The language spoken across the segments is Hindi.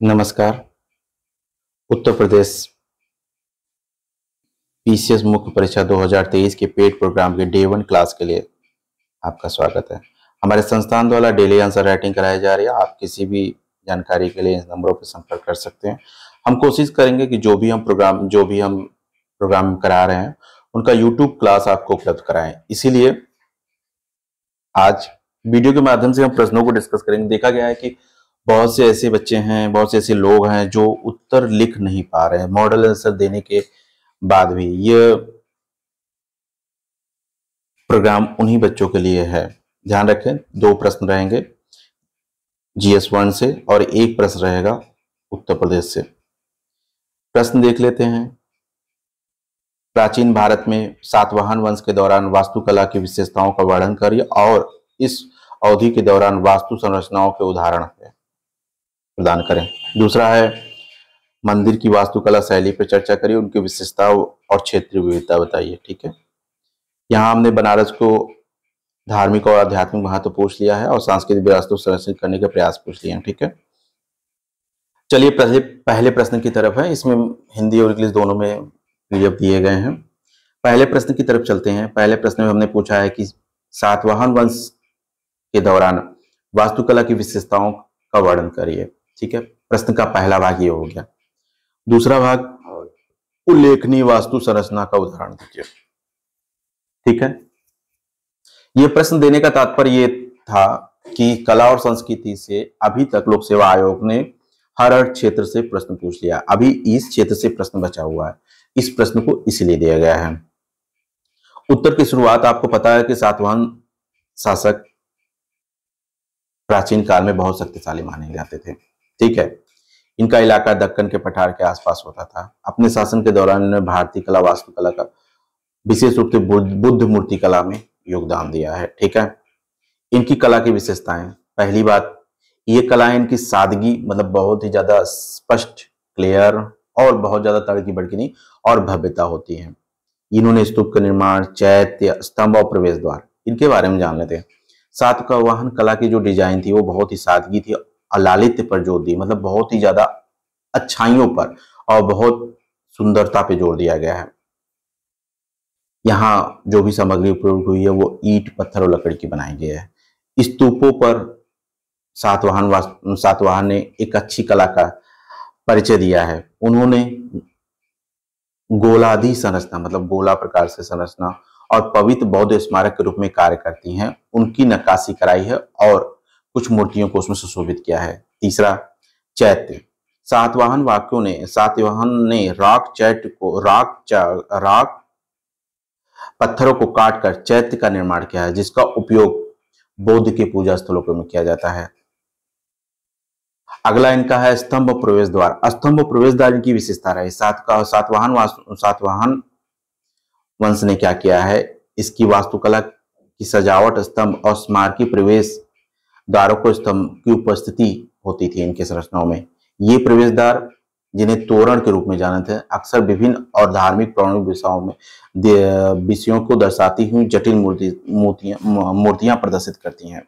नमस्कार। उत्तर प्रदेश पीसीएस मुख्य परीक्षा 2023 के पेड प्रोग्राम के डे 1 क्लास के लिए आपका स्वागत है। हमारे संस्थान द्वारा डेली आंसर राइटिंग कराई जा रही है। आप किसी भी जानकारी के लिए इन नंबरों पर संपर्क कर सकते हैं। हम कोशिश करेंगे कि जो भी हम प्रोग्राम करा रहे हैं उनका यूट्यूब क्लास आपको उपलब्ध कराएं। इसीलिए आज वीडियो के माध्यम से हम प्रश्नों को डिस्कस करेंगे। देखा गया है कि बहुत से ऐसे बच्चे हैं, बहुत से ऐसे लोग हैं जो उत्तर लिख नहीं पा रहे हैं मॉडल आंसर देने के बाद भी। ये प्रोग्राम उन्हीं बच्चों के लिए है। ध्यान रखें, 2 प्रश्न रहेंगे GS 1 से और 1 प्रश्न रहेगा उत्तर प्रदेश से। प्रश्न देख लेते हैं। प्राचीन भारत में सातवाहन वंश के दौरान वास्तुकला की विशेषताओं का वर्णन करिए और इस अवधि के दौरान वास्तु संरचनाओं के उदाहरण प्रदान करें। दूसरा है मंदिर की वास्तुकला शैली पर चर्चा करिए, उनकी विशेषताओं और क्षेत्रीय विविधता बताइए। ठीक है, यहाँ हमने बनारस को धार्मिक और आध्यात्मिक महत्व पूछ लिया है और सांस्कृतिक विरासत को संरक्षित करने के प्रयास पूछ लिए हैं। ठीक है, चलिए पहले प्रश्न की तरफ है। इसमें हिंदी और इंग्लिश दोनों में पीडीएफ दिए गए हैं। पहले प्रश्न की तरफ चलते हैं। पहले प्रश्न में हमने पूछा है कि सातवाहन वंश के दौरान वास्तुकला की विशेषताओं का वर्णन करिए। ठीक है, प्रश्न का पहला भाग ये हो गया। दूसरा भाग, उल्लेखनीय वास्तु संरचना का उदाहरण दीजिए। ठीक है, यह प्रश्न देने का तात्पर्य ये था कि कला और संस्कृति से अभी तक लोक सेवा आयोग ने हर क्षेत्र से प्रश्न पूछ लिया। अभी इस क्षेत्र से प्रश्न बचा हुआ है। इस प्रश्न को इसलिए दिया गया है। उत्तर की शुरुआत आपको पता है कि सातवाहन शासक प्राचीन काल में बहुत शक्तिशाली माने जाते थे। ठीक है, इनका इलाका दक्कन के पठार के आसपास होता था। अपने शासन के दौरान इन्होंने भारतीय कला वास्तुकला का विशेष रूप से बुद्ध मूर्ति कला में योगदान दिया है। ठीक है, इनकी कला की विशेषताएं, पहली बात, ये कलाएं इनकी सादगी मतलब बहुत ही ज्यादा स्पष्ट, क्लियर और बहुत ज्यादा तड़की भड़की नहीं और भव्यता होती है। इन्होंने स्तूप का निर्माण, चैत्य, स्तंभ और प्रवेश द्वार, इनके बारे में जान लेते हैं। सातवाहन कला की जो डिजाइन थी वो बहुत ही सादगी थी, लालित्य पर जोर दी, मतलब बहुत ही ज्यादा अच्छाइयों पर और बहुत सुंदरता पे जोर दिया गया है। यहाँ जो भी सामग्री उपयोग हुई है वो ईंट, पत्थर और लकड़ी की बनाई गई है। स्तूपों पर सातवाहन ने एक अच्छी कला का परिचय दिया है। उन्होंने गोलादि संरचना मतलब गोला प्रकार से संरचना और पवित्र बौद्ध स्मारक के रूप में कार्य करती हैं, उनकी नक्काशी कराई है और कुछ मूर्तियों को उसमें सुशोभित किया है। तीसरा, चैत्य। सातवाहन ने राक पत्थरों को काटकर चैत्य का निर्माण किया है, जिसका उपयोग बौद्ध के पूजा स्थलों में किया जाता है। अगला इनका है स्तंभ प्रवेश द्वार। स्तंभ प्रवेश द्वार इनकी विशेषता रही। सातवाहन वंश ने क्या किया है, इसकी वास्तुकला की सजावट स्तंभ और स्मारकी प्रवेश द्वारों को स्तंभ की उपस्थिति होती थी इनके संरचनाओं में। ये प्रवेश द्वार, जिन्हें तोरण के रूप में जानते हैं, अक्सर विभिन्न और धार्मिक पौराणिक विषयों को दर्शाती हुई जटिल मूर्तियां प्रदर्शित करती हैं।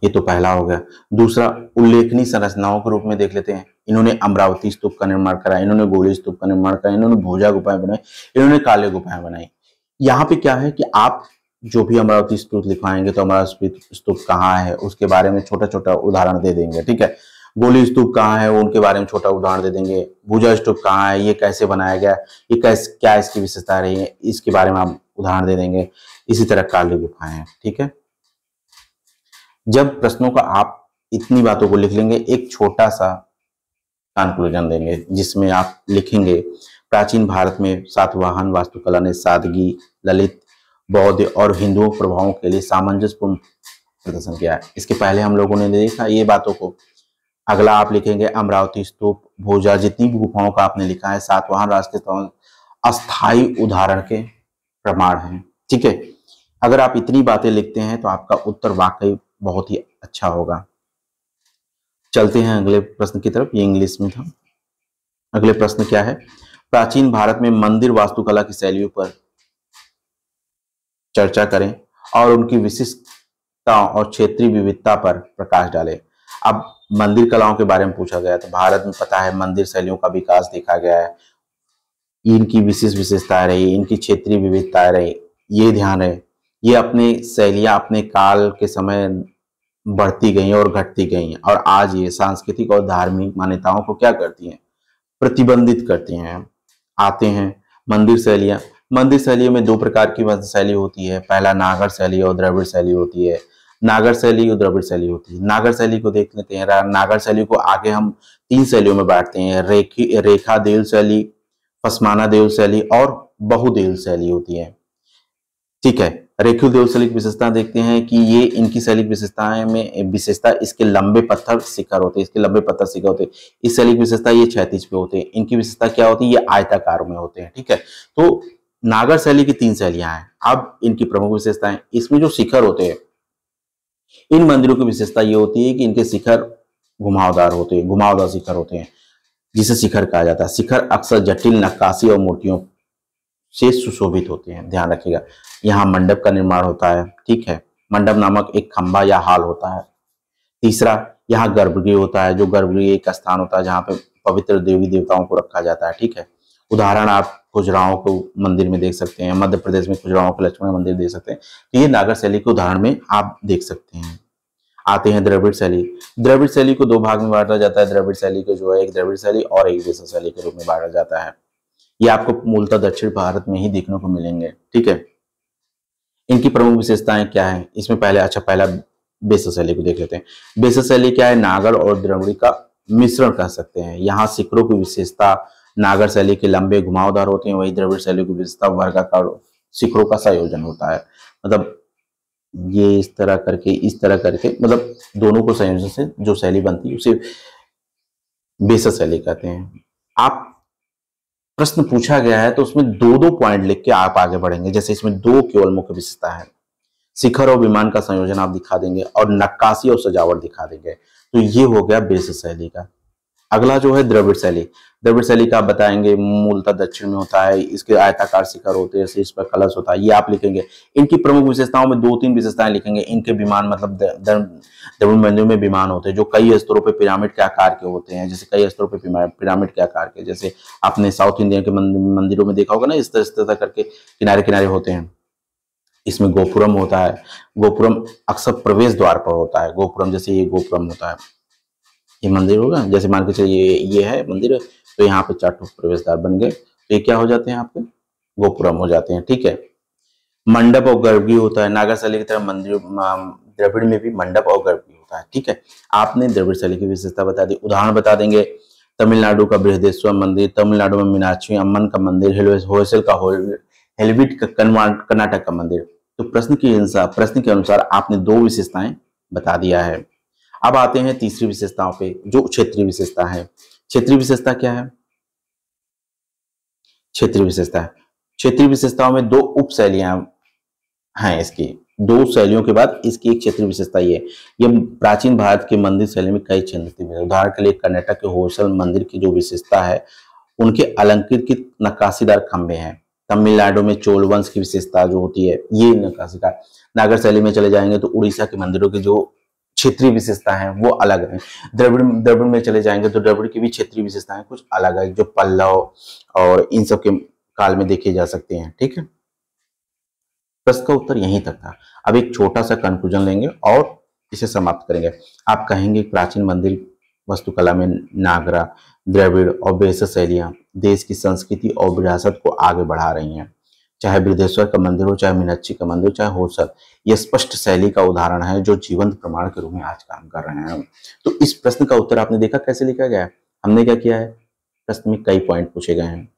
ये तो पहला हो गया। दूसरा, उल्लेखनीय संरचनाओं के रूप में देख लेते हैं। इन्होंने अमरावती स्तूप का निर्माण करा, इन्होंने गोली स्तूप का निर्माण करा, इन्होंने भोजा गुफाएं बनाई, इन्होंने काले गुफाएं बनाई। यहाँ पे क्या है कि आप जो भी अमरावती स्तूप लिखवाएंगे तो अमरावती स्तूप कहाँ है उसके बारे में छोटा छोटा उदाहरण दे देंगे। ठीक है, गोली स्तूप कहाँ है उनके बारे में छोटा उदाहरण दे देंगे। भुजा स्तूप कहाँ है, ये कैसे बनाया गया, ये क्या इसकी विशेषता रही है, इसके बारे में आप उदाहरण दे देंगे। इसी तरह काली गुफाएं हैं। ठीक है, जब प्रश्नों का आप इतनी बातों को लिख लेंगे, एक छोटा सा कंक्लूजन देंगे जिसमें आप लिखेंगे, प्राचीन भारत में सातवाहन वास्तुकला ने सादगी, ललित, बौद्ध और हिंदुओं प्रभावों के लिए सामंजस्यपूर्ण प्रदर्शन किया है। इसके पहले हम लोगों ने देखा ये बातों को। अगला आप लिखेंगे अमरावती स्तूप, भोजा, जितनी भी गुफाओं का आपने लिखा है सातवाहन राष्ट्र के अस्थायी उदाहरण के प्रमाण हैं। ठीक है, अगर आप इतनी बातें लिखते हैं तो आपका उत्तर वाकई बहुत ही अच्छा होगा। चलते हैं अगले प्रश्न की तरफ। ये इंग्लिश में था। अगले प्रश्न क्या है, प्राचीन भारत में मंदिर वास्तुकला की शैलियों पर चर्चा करें और उनकी विशिष्टता और क्षेत्रीय विविधता पर प्रकाश डालें। अब मंदिर कलाओं के बारे में पूछा गया तो भारत में पता है मंदिर शैलियों का विकास देखा गया है, इनकी विशेष विशेषताएं रही, इनकी क्षेत्रीय विविधताएं रही, ये ध्यान है, ये अपने शैलियां अपने काल के समय बढ़ती गई और घटती गई और आज ये सांस्कृतिक और धार्मिक मान्यताओं को क्या करती हैं, प्रतिबंधित करती हैं। आते हैं मंदिर शैलियां। मंदिर शैलियों में दो प्रकार की मंदिर शैली होती है, पहला नागर शैली और द्रविड़ शैली होती है। नागर शैली और द्रविड़ शैली होती है। नागर शैली को देख लेते हैं। नागर शैली को आगे हम तीन शैलियों में बांटते हैं, रेखा देव शैली, पसमाना देव शैली और बहुदेव शैली होती है। ठीक है, रेखीय देव शैली की विशेषता देखते हैं कि ये इनकी शैली विशेषताएं में विशेषता इसके लंबे पत्थर शिखर होते हैं, इसके लंबे पत्थर शिखर होते हैं। इस शैली की विशेषता ये क्षैतिज पे होते हैं। इनकी विशेषता क्या होती है, ये आयताकार में होते हैं। ठीक है, तो नागर शैली की तीन शैलियां हैं। अब इनकी प्रमुख विशेषताएं, इसमें जो शिखर होते हैं, इन मंदिरों की विशेषता ये होती है कि इनके शिखर घुमावदार होते हैं, घुमावदार शिखर होते हैं, जिसे शिखर कहा जाता है। शिखर अक्सर जटिल नक्काशी और मूर्तियों से सुशोभित होते हैं। ध्यान रखिएगा, यहाँ मंडप का निर्माण होता है। ठीक है, मंडप नामक एक खंबा या हाल होता है। तीसरा, यहाँ गर्भगृह होता है, जो गर्भगृह एक स्थान होता है जहाँ पे पवित्र देवी देवताओं को रखा जाता है। ठीक है, उदाहरण आप खजुराहो को मंदिर में देख सकते हैं, मध्य प्रदेश में खजुराहो के लक्ष्मण मंदिर देख सकते हैं। तो ये नागर शैली के उदाहरण में आप देख सकते हैं। आते हैं द्रविड़ शैली। द्रविड़ शैली को दो भाग में बांटा जाता है। द्रविड़ शैली को जो है एक द्रविड़ शैली और एक बेसा शैली के रूप में बांटा जाता है। ये आपको मूलतः दक्षिण भारत में ही देखने को मिलेंगे। ठीक है, इनकी प्रमुख विशेषताएं क्या है, इसमें पहला बेसा शैली को देख लेते हैं। बेसा शैली क्या है, नागर और द्रविड़ का मिश्रण कह सकते हैं। यहाँ शिखरों की विशेषता नागर शैली के लंबे घुमावदार होते हैं, वही द्रविड़ शैली की विशेषता वर्गाकार शिखरों का संयोजन होता है। मतलब ये इस तरह करके मतलब दोनों को संयोजन से जो शैली बनती है उसे बेसा शैली कहते हैं। आप प्रश्न पूछा गया है तो उसमें दो दो पॉइंट लिख के आप आगे बढ़ेंगे। जैसे इसमें दो केवल मुख्य विशेषता है, शिखर और विमान का संयोजन आप दिखा देंगे और नक्काशी और सजावट दिखा देंगे। तो ये हो गया बेसा शैली का। अगला जो है द्रविड़ शैली। द्रविड़ शैली का आप बताएंगे मूलतः दक्षिण में होता है, इसके आयताकार शिखर होते हैं, शीर्ष पर कलश होता है, ये आप लिखेंगे। इनकी प्रमुख विशेषताओं में दो तीन विशेषताएं लिखेंगे। इनके विमान मतलब द्रविड़ मंदिरों में विमान होते हैं जो कई स्तरों पे पिरामिड के आकार के होते हैं। जैसे कई स्तरों पे पिरामिड के आकार के, जैसे आपने साउथ इंडिया के मंदिरों में देखा होगा ना, इस तरह करके किनारे किनारे होते हैं। इसमें गोपुरम होता है। गोपुरम अक्सर प्रवेश द्वार पर होता है। गोपुरम जैसे ये गोपुरम होता है, ये मंदिर होगा, जैसे मान के चलिए ये है मंदिर, तो यहाँ पे 4 प्रवेश द्वार बन गए, तो ये क्या हो जाते हैं आपके गोपुरम हो जाते हैं। ठीक है, मंडप और गर्भगृह होता है। नागर शैली की तरह मंदिर द्रविड़ में भी मंडप और गर्भगृह होता है। ठीक है, आपने द्रविड़ शैली की विशेषता बता दी। उदाहरण बता देंगे, तमिलनाडु का बृहदेश्वर मंदिर, तमिलनाडु में मीनाक्षी अम्मन का मंदिर, होयसल का हेलविट का कर्नाटक का मंदिर। तो प्रश्न के अनुसार आपने दो विशेषताएं बता दिया है। अब आते हैं तीसरी विशेषताओं पे, जो क्षेत्रीय विशेषता है। क्षेत्रीय विशेषता क्या है, क्षेत्रीय विशेषताओं में दो उप शैलियां हैं। इसकी दो शैलियों के बाद इसकी एक क्षेत्रीय विशेषता ये प्राचीन भारत के मंदिर शैली में कई क्षेत्र थे। उदाहरण के लिए कर्नाटक के होयसल मंदिर की जो विशेषता है, उनके अलंकृत नक्काशीदार खंभे हैं। तमिलनाडु में चोल वंश की विशेषता जो होती है ये नक्काशीदार। नागर शैली में चले जाएंगे तो उड़ीसा के मंदिरों की जो क्षेत्रीय विशेषता है वो अलग है। द्रविड़ में चले जाएंगे तो द्रविड़ की भी क्षेत्रीय विशेषताएं कुछ अलग है, जो पल्लव और इन सब के काल में देखे जा सकते हैं। ठीक है, प्रश्न का उत्तर यहीं तक था। अब एक छोटा सा कंक्लूजन लेंगे और इसे समाप्त करेंगे। आप कहेंगे प्राचीन मंदिर वास्तुकला में नागरा, द्रविड़ और बेसा शैलियां देश की संस्कृति और विरासत को आगे बढ़ा रही हैं। चाहे बृहदेश्वर का मंदिर हो, चाहे मीनाक्षी का मंदिर हो, चाहे होयसल, यह स्पष्ट शैली का उदाहरण है जो जीवंत प्रमाण के रूप में आज काम कर रहे हैं। तो इस प्रश्न का उत्तर आपने देखा कैसे लिखा गया है। हमने क्या किया है, प्रश्न में कई पॉइंट पूछे गए हैं।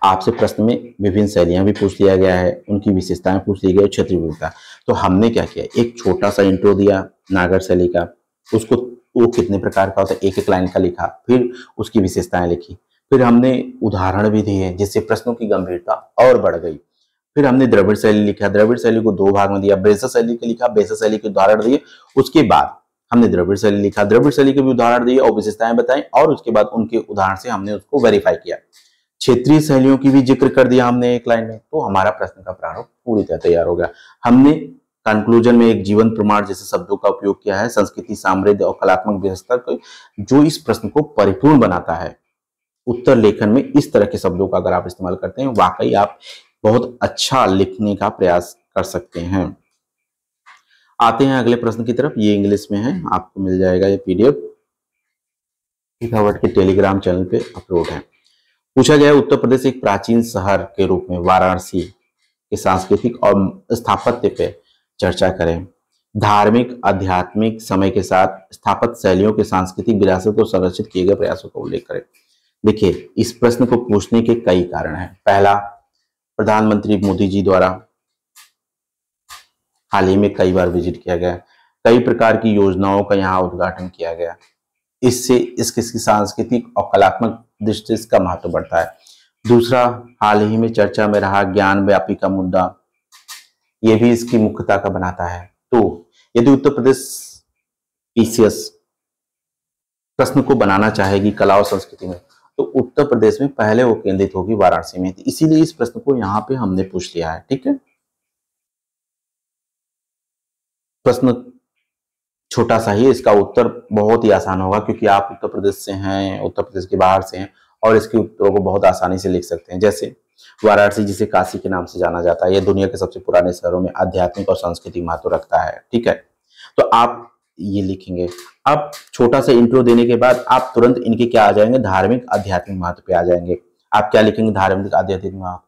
आपसे प्रश्न में विभिन्न शैलियां भी पूछ लिया गया है, उनकी विशेषताएं पूछ ली गई, क्षेत्रीय विविधता। तो हमने क्या किया, एक छोटा सा इंट्रो दिया नागर शैली का, उसको वो कितने प्रकार का होता है एक एक लाइन का लिखा, फिर उसकी विशेषताएं लिखी, फिर हमने उदाहरण भी दिए जिससे प्रश्नों की गंभीरता और बढ़ गई। फिर हमने द्रविड़ शैली लिखा, द्रविड़ शैली को दो भाग में दिया, बेसा शैली के लिखा, बेसा शैली के उदाहरण दिए। उसके बाद हमने द्रविड़ शैली लिखा, द्रविड़ शैली के भी उदाहरण दिए और विशेषताएं बताई, और उसके बाद उनके उदाहरण से हमने उसको वेरीफाई किया। क्षेत्रीय शैलियों की भी जिक्र कर दिया हमने एक लाइन में। तो हमारा प्रश्न का प्रारूप पूरी तरह तैयार हो गया। हमने कंक्लूजन में एक जीवन प्रमाण जैसे शब्दों का उपयोग किया है। संस्कृति, समृद्धि और कलात्मक व्यवस्था को जो इस प्रश्न को परिपूर्ण बनाता है। उत्तर लेखन में इस तरह के शब्दों का अगर आप इस्तेमाल करते हैं, वाकई आप बहुत अच्छा लिखने का प्रयास कर सकते हैं। आते हैं अगले प्रश्न की तरफ। ये इंग्लिश में है, आपको मिल जाएगा ये पीडीएफ शेखावत के टेलीग्राम चैनल पे अपलोड है। पूछा गया है, उत्तर प्रदेश एक प्राचीन शहर के रूप में वाराणसी के सांस्कृतिक और स्थापत्य पे चर्चा करें। धार्मिक, आध्यात्मिक, समय के साथ स्थापत्य शैलियों के सांस्कृतिक विरासत को संरक्षित किए गए प्रयासों का उल्लेख करें। देखिए, इस प्रश्न को पूछने के कई कारण हैं। पहला, प्रधानमंत्री मोदी जी द्वारा हाल ही में कई बार विजिट किया गया, कई प्रकार की योजनाओं का यहाँ उद्घाटन किया गया, इससे इसकी सांस्कृतिक और कलात्मक दृष्टि से इसका महत्व बढ़ता है। दूसरा, हाल ही में चर्चा में रहा ज्ञान व्यापी का मुद्दा, यह भी इसकी मुख्यता का बनाता है। तो यदि उत्तर प्रदेश पीसीएस प्रश्न को बनाना चाहेगी कला और संस्कृति में, तो उत्तर प्रदेश में पहले वो केंद्रित होगी वाराणसी में। इसीलिए इस प्रश्न को यहाँ पे हमने पूछ लिया है। ठीक है, प्रश्न छोटा सा ही, इसका उत्तर बहुत ही आसान होगा क्योंकि आप उत्तर प्रदेश से हैं, उत्तर प्रदेश के बाहर से हैं और इसके उत्तरों को बहुत आसानी से लिख सकते हैं। जैसे वाराणसी, जिसे काशी के नाम से जाना जाता है, यह दुनिया के सबसे पुराने शहरों में आध्यात्मिक और सांस्कृतिक महत्व रखता है। ठीक है, तो आप ये लिखेंगे। अब छोटा सा इंट्रो देने के बाद आप तुरंत इनके क्या आ जाएंगे, धार्मिक आध्यात्मिक महत्व पे आ जाएंगे। आप क्या लिखेंगे, धार्मिक आध्यात्मिक महत्व।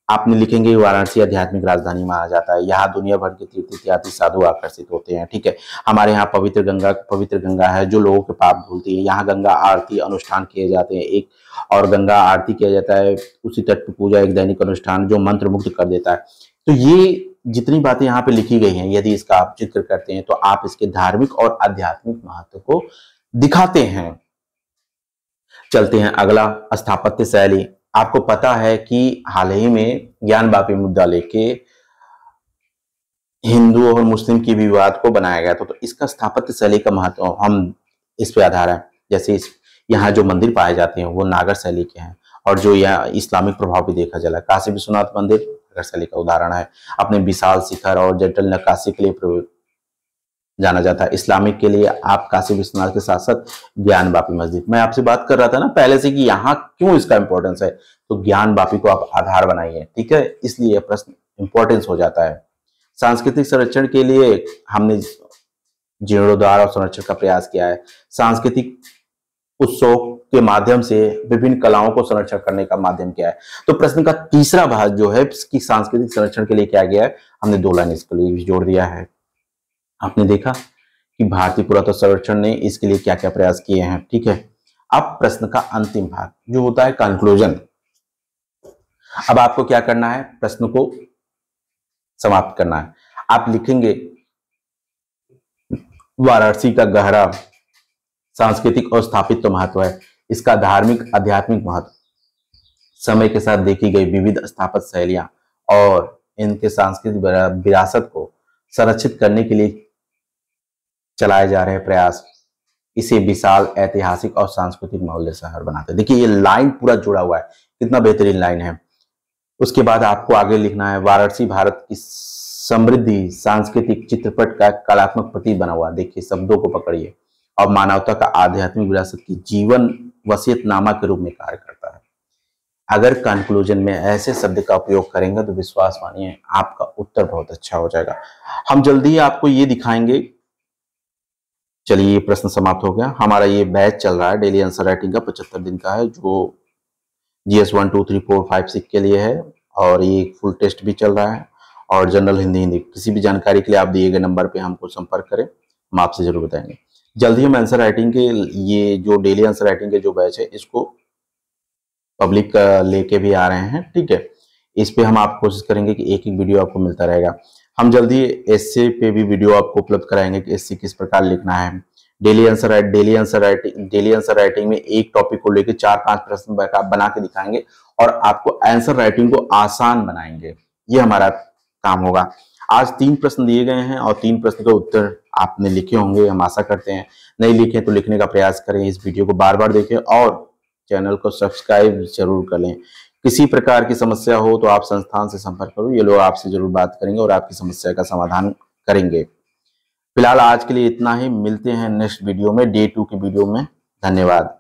आपने लिखेंगे वाराणसी आध्यात्मिक राजधानी माना जाता है, यहाँ दुनिया भर के तीर्थयात्री साधु आकर्षित होते हैं। ठीक है, हमारे यहाँ पवित्र गंगा है जो लोगों के पाप धुलती है। यहाँ गंगा आरती अनुष्ठान किए जाते हैं, एक और गंगा आरती किया जाता है, उसी तट पर पूजा एक दैनिक अनुष्ठान जो मंत्र मुग्ध कर देता है। तो ये जितनी बातें यहाँ पे लिखी गई हैं, यदि इसका आप जिक्र करते हैं तो आप इसके धार्मिक और आध्यात्मिक महत्व को दिखाते हैं। चलते हैं अगला, स्थापत्य शैली। आपको पता है कि हाल ही में ज्ञानवापी मुद्दा लेके हिंदू और मुस्लिम की विवाद को बनाया गया था, तो इसका स्थापत्य शैली का महत्व हम इस पे आधार है। जैसे यहाँ जो मंदिर पाए जाते हैं वो नागर शैली के हैं और जो यहाँ इस्लामिक प्रभाव भी देखा जा रहा है। काशी विश्वनाथ मंदिर नागर शैली का उदाहरण है। अपने विशाल शिखर और जटिल नक्काशी के लिए जाना जाता है। इस्लामिक के लिए आप काशी विश्वनाथ के साथ साथ ज्ञानवापी मस्जिद, मैं आपसे बात कर रहा था ना पहले से कि यहाँ क्यों इसका इंपॉर्टेंस है, तो ज्ञानवापी को आप आधार बनाइए। ठीक है, इसलिए यह प्रश्न इंपॉर्टेंस हो जाता है। सांस्कृतिक संरक्षण के लिए हमने जीर्णोद्धार और संरक्षण का प्रयास किया है। सांस्कृतिक उत्सव के माध्यम से विभिन्न कलाओं को संरक्षण करने का माध्यम क्या है। तो प्रश्न का तीसरा भाग जो है कि सांस्कृतिक संरक्षण के लिए क्या किया है, हमने 2 लाइन इसके लिए भी जोड़ दिया है। आपने देखा कि भारतीय पुरातत्व सर्वेक्षण ने इसके लिए क्या क्या प्रयास किए हैं। ठीक है, अब प्रश्न का अंतिम भाग जो होता है कंक्लूजन। अब आपको क्या करना है, प्रश्न को समाप्त करना है। आप लिखेंगे वाराणसी का गहरा सांस्कृतिक और स्थापित महत्व है, इसका धार्मिक आध्यात्मिक महत्व, समय के साथ देखी गई विविध स्थापत्य शैलियां और इनके सांस्कृतिक विरासत को संरक्षित करने के लिए चलाए जा रहे प्रयास इसे विशाल ऐतिहासिक और सांस्कृतिक मूल्य शहर बनाते हैं। देखिए ये लाइन पूरा जुड़ा हुआ है, कितना बेहतरीन लाइन है। उसके बाद आपको आगे लिखना है वाराणसी भारत की समृद्धि सांस्कृतिक चित्रपट का कलात्मक प्रतीक बना हुआ। देखिए शब्दों को पकड़िए, और मानवता का आध्यात्मिक विरासत की जीवन वसीयतनामा के रूप में कार्य करता है। अगर कंक्लूजन में ऐसे शब्द का उपयोग करेंगे तो विश्वास मानिए आपका उत्तर बहुत अच्छा हो जाएगा। हम जल्दी ही आपको ये दिखाएंगे। चलिए ये प्रश्न समाप्त हो गया। हमारा ये बैच चल रहा है डेली आंसर राइटिंग का 75 दिन का है, जो GS 1 2 3 4 5 6 के लिए है, और ये फुल टेस्ट भी चल रहा है, और जनरल हिंदी। किसी भी जानकारी के लिए आप दिए गए नंबर पे हमको संपर्क करें, हम आपसे जरूर बताएंगे। जल्दी हम आंसर राइटिंग के ये जो डेली आंसर राइटिंग के जो बैच है इसको पब्लिक लेके भी आ रहे हैं। ठीक है, इस पे हम आप कोशिश करेंगे कि एक एक वीडियो आपको मिलता रहेगा। हम जल्दी एसए पे भी वीडियो आपको उपलब्ध कराएंगे कि एसए किस प्रकार लिखना है। डेली आंसर राइटिंग में एक टॉपिक को लेकर 4-5 प्रश्न बना के दिखाएंगे और आपको आंसर राइटिंग को आसान बनाएंगे। ये हमारा काम होगा। आज 3 प्रश्न दिए गए हैं और 3 प्रश्न के उत्तर आपने लिखे होंगे, हम आशा करते हैं। नहीं लिखे तो लिखने का प्रयास करें। इस वीडियो को बार बार देखें और चैनल को सब्सक्राइब जरूर कर लें। किसी प्रकार की समस्या हो तो आप संस्थान से संपर्क करो, ये लोग आपसे जरूर बात करेंगे और आपकी समस्या का समाधान करेंगे। फिलहाल आज के लिए इतना ही, मिलते हैं नेक्स्ट वीडियो में, डे 2 की वीडियो में। धन्यवाद।